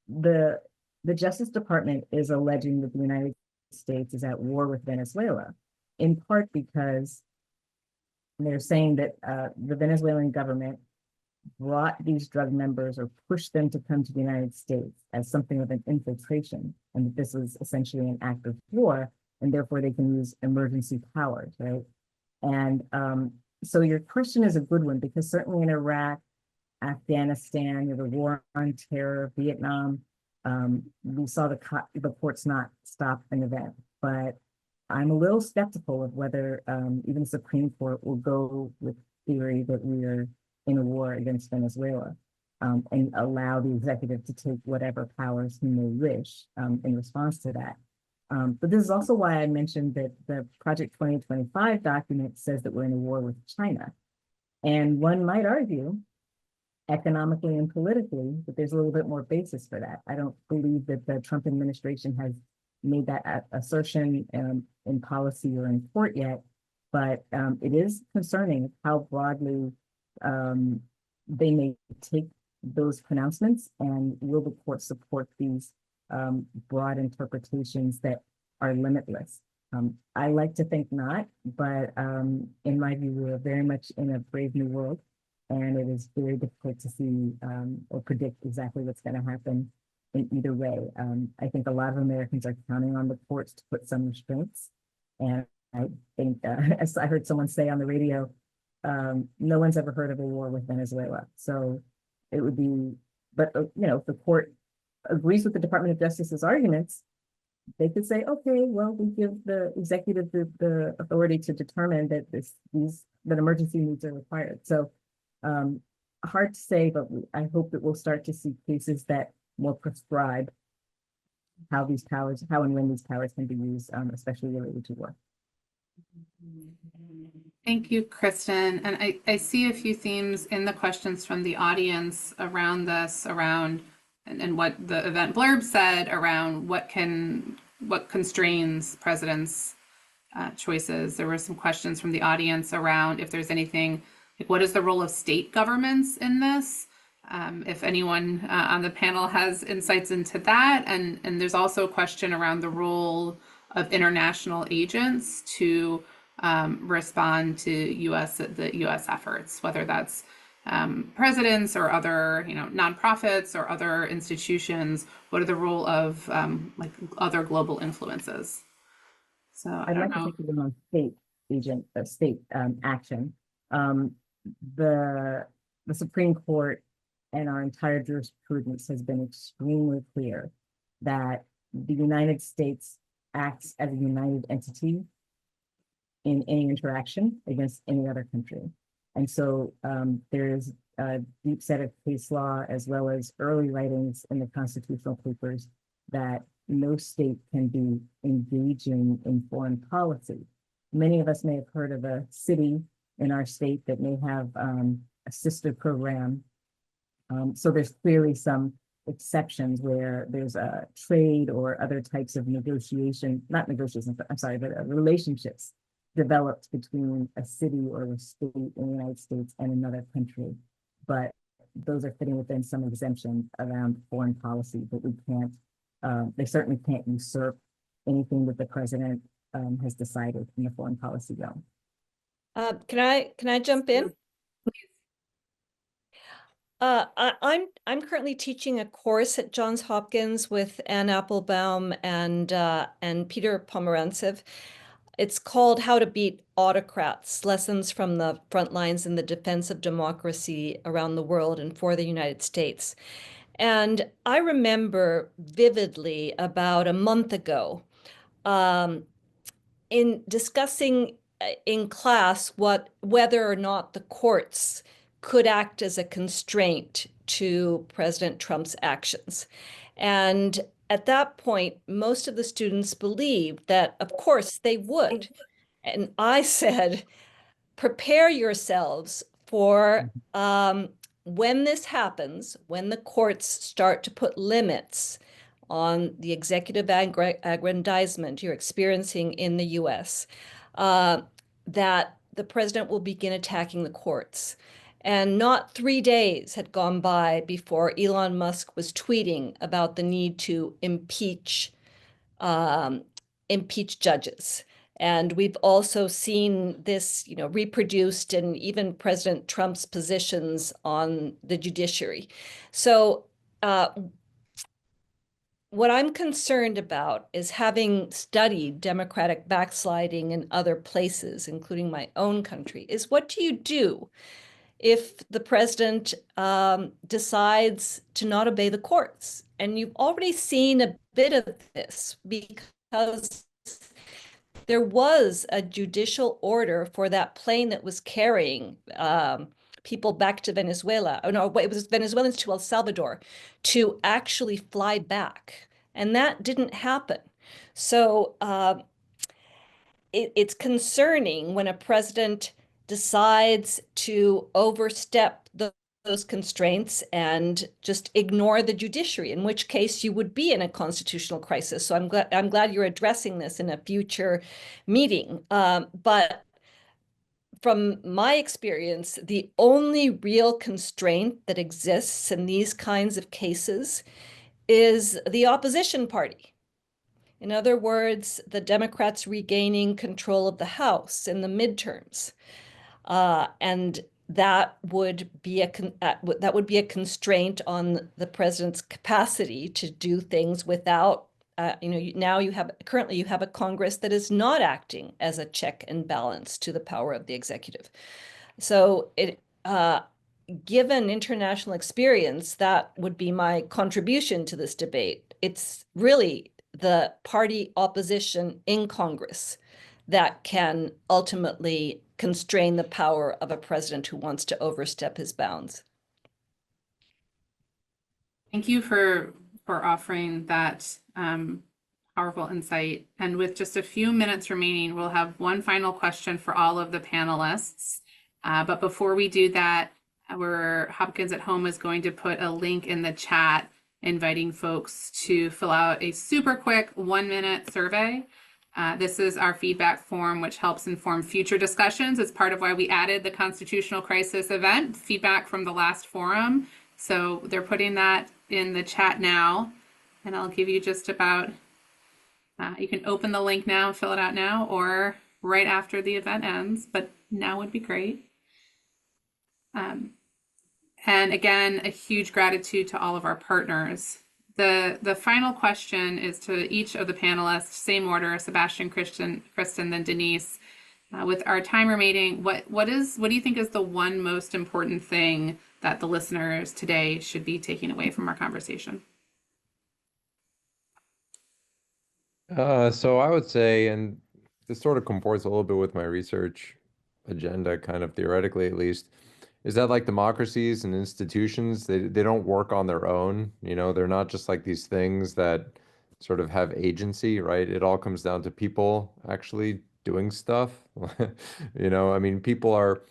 The Justice Department is alleging that the United States is at war with Venezuela, in part because they're saying that the Venezuelan government brought these drug members or pushed them to come to the United States as something of an infiltration, and that this was essentially an act of war, and therefore they can use emergency powers, right? And so your question is a good one, because certainly in Iraq, Afghanistan, the war on terror, Vietnam, we saw the courts not stop an event. But I'm a little skeptical of whether even the Supreme Court will go with theory that we are in a war against Venezuela, and allow the executive to take whatever powers he may wish in response to that. But this is also why I mentioned that the Project 2025 document says that we're in a war with China. And one might argue, economically and politically, that there's a little bit more basis for that. I don't believe that the Trump administration has made that assertion in policy or in court yet, but it is concerning how broadly they may take those pronouncements, and will the court support these broad interpretations that are limitless? I like to think not, but in my view, we're very much in a brave new world, and it is very difficult to see or predict exactly what's going to happen in either way. I think a lot of Americans are counting on the courts to put some restraints, and I think, as I heard someone say on the radio, no one's ever heard of a war with Venezuela. So it would be, but if the court agrees with the Department of Justice's arguments, they could say, okay, well, we give the executive the authority to determine that that emergency needs are required. So hard to say, but I hope that we'll start to see cases that will prescribe how and when these powers can be used, especially related to war. Thank you, Kristin. And I see a few themes in the questions from the audience around this, and what the event blurb said around what constrains presidents' choices. There were some questions from the audience around if there's anything, like what is the role of state governments in this? If anyone on the panel has insights into that. And there's also a question around the role of international agents to respond to the U.S. efforts, whether that's presidents or other nonprofits or other institutions. What are the role of like other global influences? So I'd like to take it on state action. The Supreme Court and our entire jurisprudence has been extremely clear that the United States acts as a united entity in any interaction against any other country. And so there's a deep set of case law, as well as early writings in the constitutional papers, that no state can be engaging in foreign policy. Many of us may have heard of a city in our state that may have a sister program. So there's clearly some exceptions where there's a trade or other types of relationships developed between a city or a state in the United States and another country. But those are fitting within some exemption around foreign policy, but we can't, they certainly can't usurp anything that the president has decided in the foreign policy realm. Can I jump in? I'm currently teaching a course at Johns Hopkins with Ann Applebaum and Peter Pomerantsev. It's called How to Beat Autocrats, Lessons from the Front Lines in the Defense of Democracy Around the World and for the United States. And I remember vividly about a month ago in discussing in class whether or not the courts could act as a constraint to President Trump's actions. And at that point, most of the students believed that, of course, they would. And I said, prepare yourselves for when this happens, when the courts start to put limits on the executive aggrandizement you're experiencing in the US, that the president will begin attacking the courts. And not 3 days had gone by before Elon Musk was tweeting about the need to impeach judges. And we've also seen this, reproduced in even President Trump's positions on the judiciary. So what I'm concerned about is, having studied Democratic backsliding in other places, including my own country, is what do you do if the president decides to not obey the courts? And you've already seen a bit of this, because there was a judicial order for that plane that was carrying people back to Venezuela. Oh, no, it was Venezuelans to El Salvador, to actually fly back. And that didn't happen. So it's concerning when a president decides to overstep those constraints and just ignore the judiciary, in which case you would be in a constitutional crisis. So I'm glad you're addressing this in a future meeting. But from my experience, the only real constraint that exists in these kinds of cases is the opposition party. In other words, the Democrats regaining control of the House in the midterms. And that would be a constraint on the president's capacity to do things without, currently you have a Congress that is not acting as a check and balance to the power of the executive. So given international experience, that would be my contribution to this debate. It's really the party opposition in Congress that can ultimately constrain the power of a president who wants to overstep his bounds. Thank you for offering that powerful insight. And with just a few minutes remaining, we'll have one final question for all of the panelists. But before we do that, Hopkins at Home is going to put a link in the chat inviting folks to fill out a super quick 1-minute survey. This is our feedback form, which helps inform future discussions. It's part of why we added the constitutional crisis event, feedback from the last forum. So they're putting that in the chat now, and I'll give you just about, you can open the link now, fill it out now, or right after the event ends, but now would be great. And again, a huge gratitude to all of our partners. The final question is to each of the panelists, same order: Sebastian, Kristin, then Denise. With our time remaining, what do you think is the one most important thing that the listeners today should be taking away from our conversation? So I would say, and this sort of comports a little bit with my research agenda, kind of theoretically at least, is that like democracies and institutions, they don't work on their own. They're not just like these things that sort of have agency, right? It all comes down to people actually doing stuff. I mean, people are,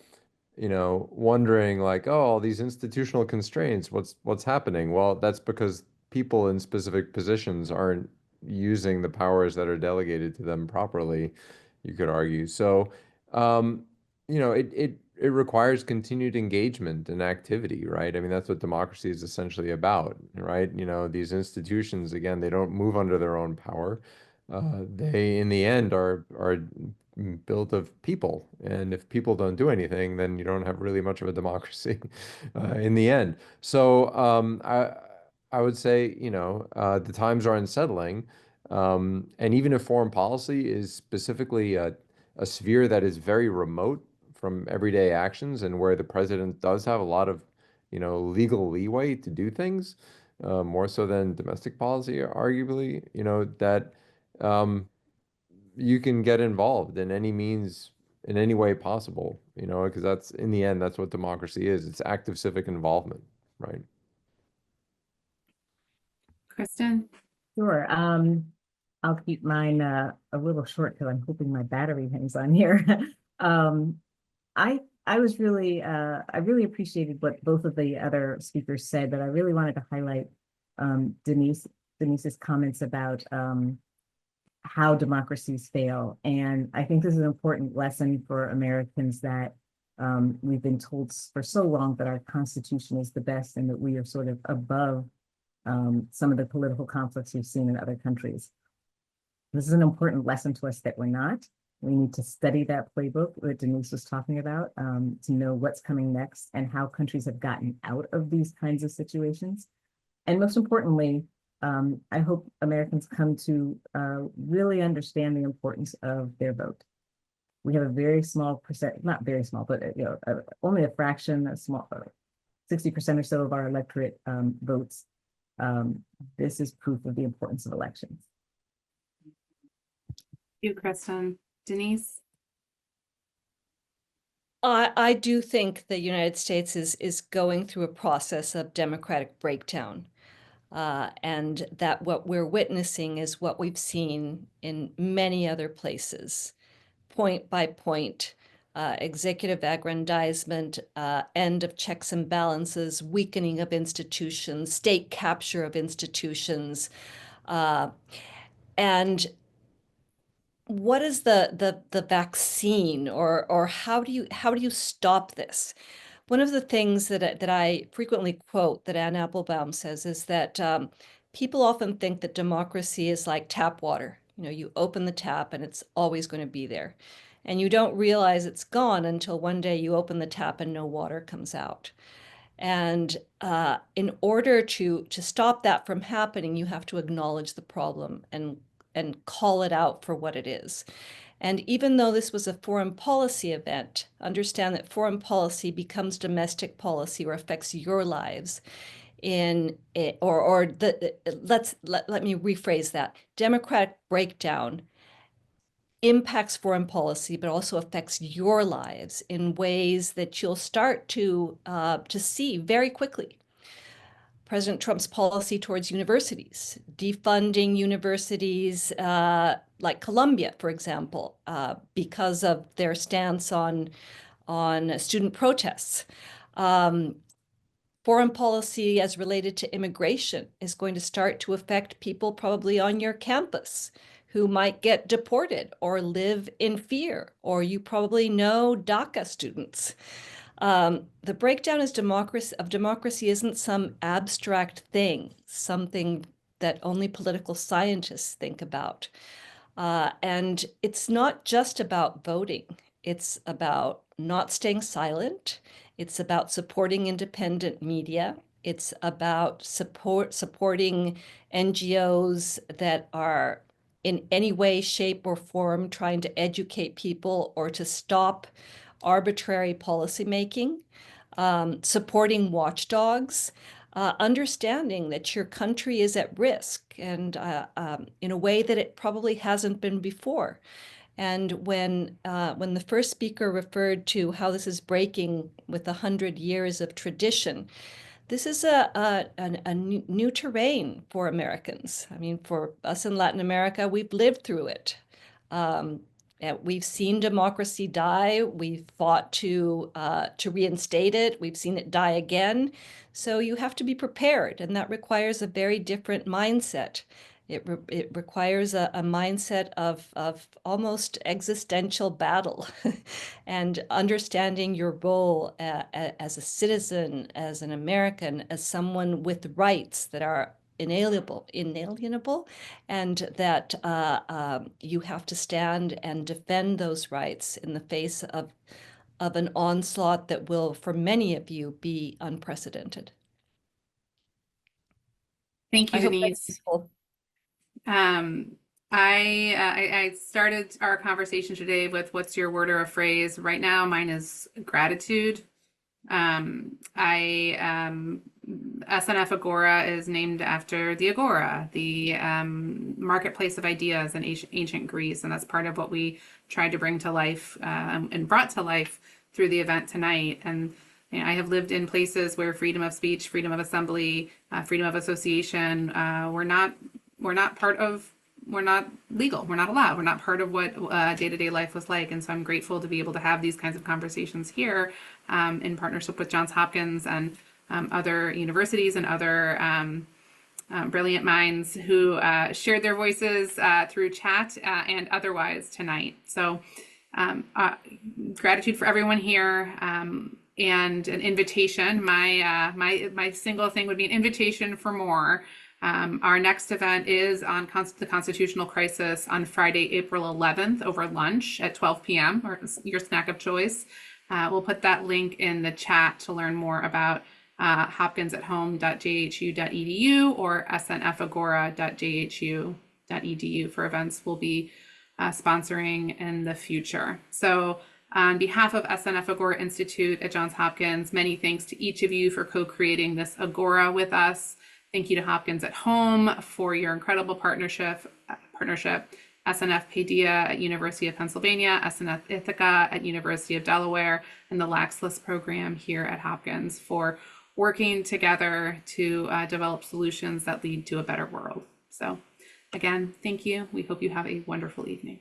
wondering like, oh, all these institutional constraints, what's happening? Well, that's because people in specific positions aren't using the powers that are delegated to them properly, you could argue. So, it requires continued engagement and activity, right? I mean, that's what democracy is essentially about, right? These institutions, again, they don't move under their own power. They, in the end, are built of people, and if people don't do anything, then you don't have really much of a democracy in the end. So I would say, the times are unsettling, and even if foreign policy is specifically a sphere that is very remote from everyday actions, and where the president does have a lot of, legal leeway to do things, more so than domestic policy, arguably, that you can get involved in any means in any way possible, because that's, in the end, that's what democracy is. It's active civic involvement, right? Kristin? Sure. I'll keep mine a little short because I'm hoping my battery hangs on here. um, I was really I really appreciated what both of the other speakers said, but I really wanted to highlight Denise's comments about how democracies fail. And I think this is an important lesson for Americans that we've been told for so long that our Constitution is the best and that we are sort of above some of the political conflicts we've seen in other countries. This is an important lesson to us that we're not. We need to study that playbook that Denise was talking about to know what's coming next and how countries have gotten out of these kinds of situations. And most importantly, I hope Americans come to really understand the importance of their vote. We have a very small percent, not very small, but only a fraction, a small 60% or so of our electorate votes. This is proof of the importance of elections. Thank you, Kristin. Denise? I do think the United States is going through a process of democratic breakdown. And that what we're witnessing is what we've seen in many other places, point by point, executive aggrandizement, end of checks and balances, weakening of institutions, state capture of institutions. And what is the vaccine, or how do you stop this? One of the things that I frequently quote that Anne Applebaum says is that people often think that democracy is like tap water. You open the tap and it's always going to be there. And you don't realize it's gone until one day you open the tap and no water comes out. And in order to stop that from happening, you have to acknowledge the problem and call it out for what it is. And even though this was a foreign policy event, understand that foreign policy becomes domestic policy or affects your lives let me rephrase that. Democratic breakdown impacts foreign policy, but also affects your lives in ways that you'll start to see very quickly. President Trump's policy towards universities, defunding universities like Columbia, for example, because of their stance on student protests. Foreign policy as related to immigration is going to start to affect people probably on your campus who might get deported or live in fear, or you probably know DACA students. The breakdown of democracy isn't some abstract thing, something that only political scientists think about. And it's not just about voting. It's about not staying silent. It's about supporting independent media. It's about supporting NGOs that are in any way, shape, or form trying to educate people or to stop arbitrary policymaking, supporting watchdogs, understanding that your country is at risk and in a way that it probably hasn't been before. And when the first speaker referred to how this is breaking with 100 years of tradition, this is a new terrain for Americans. I mean, for us in Latin America, we've lived through it. We've seen democracy die. We've fought to reinstate it. We've seen it die again. So you have to be prepared, and that requires a very different mindset. It requires a mindset of almost existential battle and understanding your role as a citizen, as an American, as someone with rights that are inalienable, and that you have to stand and defend those rights in the face of an onslaught that will, for many of you, be unprecedented. Thank you, I hope that's Denise. useful. I started our conversation today with what's your word or a phrase. Right now, mine is gratitude. I SNF Agora is named after the Agora, the marketplace of ideas in ancient Greece. And that's part of what we tried to bring to life and brought to life through the event tonight. And I have lived in places where freedom of speech, freedom of assembly, freedom of association, we're not legal, we're not allowed, we're not part of what day-to-day life was like. And so I'm grateful to be able to have these kinds of conversations here in partnership with Johns Hopkins and other universities and other brilliant minds who shared their voices through chat and otherwise tonight. So gratitude for everyone here. And an invitation, my single thing would be an invitation for more. Our next event is on the constitutional crisis on Friday, April 11th over lunch at 12 p.m. or your snack of choice. We'll put that link in the chat to learn more about hopkinsathome.jhu.edu or snfagora.jhu.edu for events we'll be sponsoring in the future. So on behalf of SNF Agora Institute at Johns Hopkins, many thanks to each of you for co-creating this Agora with us. Thank you to Hopkins at Home for your incredible partnership, SNF Paideia at University of Pennsylvania, SNF Ithaca at University of Delaware, and the Laxless program here at Hopkins for working together to develop solutions that lead to a better world. So again, thank you. We hope you have a wonderful evening.